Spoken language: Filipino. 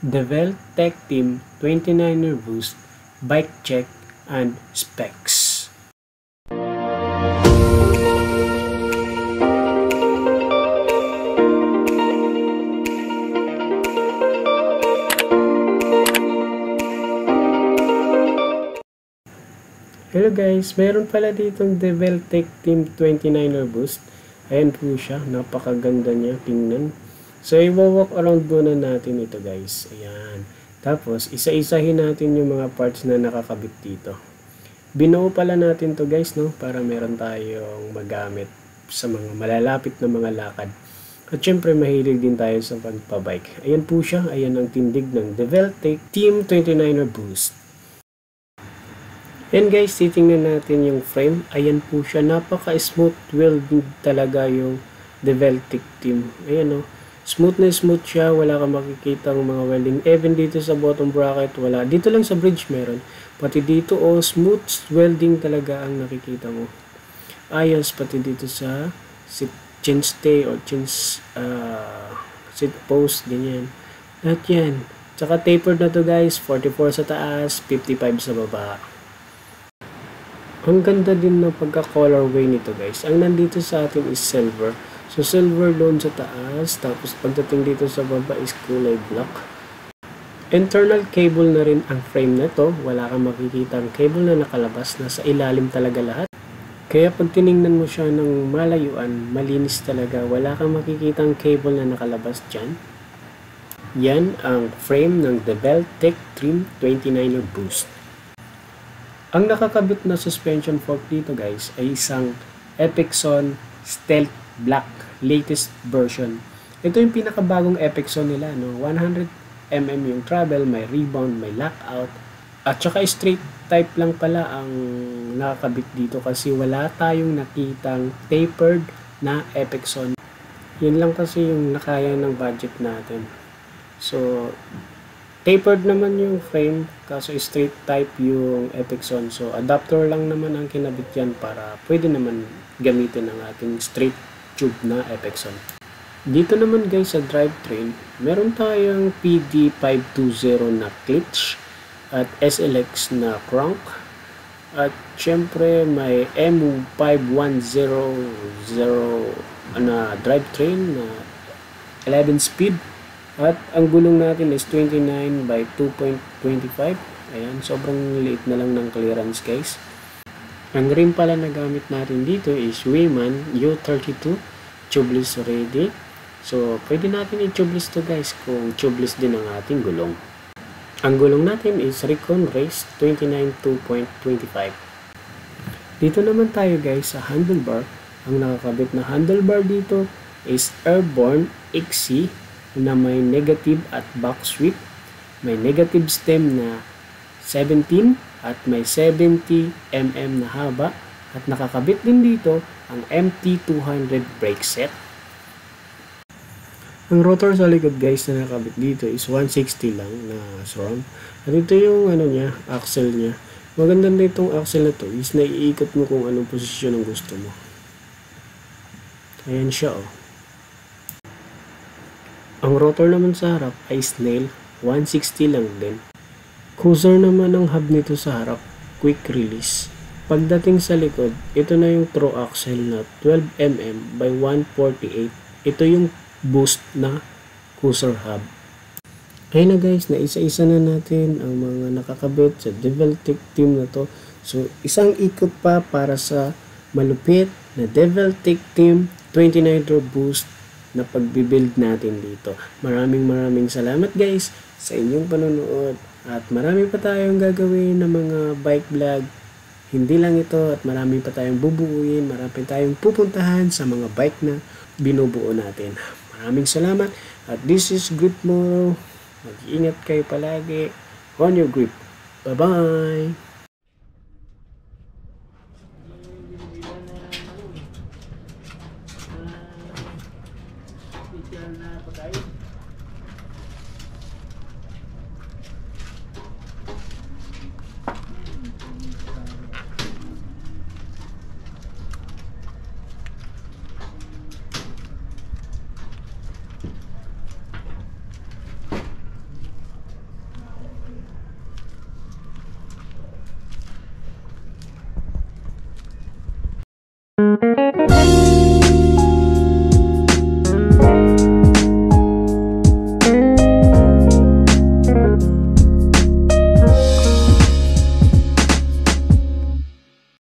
Devel Tech Team 29er Boost, Bike Check, and Specs. Hello guys, meron pala ditong Devel Tech Team 29er Boost. Ayan po siya, napakaganda niya tingnan. So, i-walk around muna natin ito guys. Ayan. Tapos, isa-isahin natin yung mga parts na nakakabit dito. Binuo pala natin to guys, no? Para meron tayong magamit sa mga malalapit na mga lakad. At syempre, mahilig din tayo sa pagpabike. Ayan po siya. Ayan ang tindig ng Devel Tech Team 29er Boost. And guys, titingnan natin yung frame. Ayan po siya. Napaka-smooth welding talaga yung Devel Tech Team. Ayan o. Smooth na smooth siya. Wala kang makikita ng mga welding. Even dito sa bottom bracket, wala. Dito lang sa bridge meron. Pati dito smooth welding talaga ang nakikita mo. Ayos pati dito sa chin stay o chin seat post. Ganyan. At yan. Tsaka tapered na to guys. 44 sa taas, 55 sa baba. Ang ganda din ng pagka-colorway nito guys. Ang nandito sa atin is silver. So silver doon sa taas. Tapos pagdating dito sa baba is kulay black. Internal cable na rin ang frame na to. Wala kang makikita ang cable na nakalabas. Nasa ilalim talaga lahat. Kaya pag tiningnan mo siya ng malayuan, malinis talaga. Wala kang makikita ang cable na nakalabas dyan. Yan ang frame ng Devel Tech Team 29er Boost. Ang nakakabit na suspension fork dito guys ay isang Epixon Stealth Black latest version. Ito yung pinakabagong Epixon nila, no? 100mm yung travel, may rebound, may lockout, at saka straight type lang pala ang nakakabit dito kasi wala tayong nakitang tapered na Epixon. Yun lang kasi yung nakaya ng budget natin. So tapered naman yung frame, kaso straight type yung Epixon. So, adapter lang naman ang kinabit yan para pwede naman gamitin ang ating straight tube na Epixon. Dito naman guys sa drivetrain, meron tayong PD520 na clutch at SLX na crank. At syempre may MU5100 na drivetrain na 11 speed. At ang gulong natin is 29 by 2.25. Ayan, sobrang liit na lang ng clearance guys. Ang rim pala na gamit natin dito is Weiman U32 tubeless ready. So, pwede natin i-tubeless to guys kung tubeless din ang ating gulong. Ang gulong natin is Recon Race 29 2.25. Dito naman tayo guys sa handlebar. Ang nakakabit na handlebar dito is Airborne XC na may negative at back sweep, may negative stem na 17 at may 70mm na haba at nakakabit din dito ang MT200 brake set. Ang rotor sa likod guys na nakakabit dito is 160 lang na surround. At ito yung niya, axle niya. Maganda na itong axle na to is naiikot mo kung anong posisyon ang gusto mo. Ayan siya Ang rotor naman sa harap ay snail, 160 lang din. Cruiser naman ang hub nito sa harap, quick release. Pagdating sa likod, ito na yung throw axle na 12mm by 148. Ito yung boost na cruiser hub. Ayun na guys, naisa-isa na natin ang mga nakakabit sa Devel Tech Team na to. So, isang ikot pa para sa malupit na Devel Tech Team 29er Boost na pagbibuild natin dito. Maraming salamat guys sa inyong panonood at marami pa tayong gagawin na mga bike vlog. Hindi lang ito at marami pa tayong bubuuin, marami tayong pupuntahan sa mga bike na binubuo natin. Maraming salamat at this is Grip Moro. Mag-iingat kayo palagi. On your grip. Bye-bye! Na pagkain.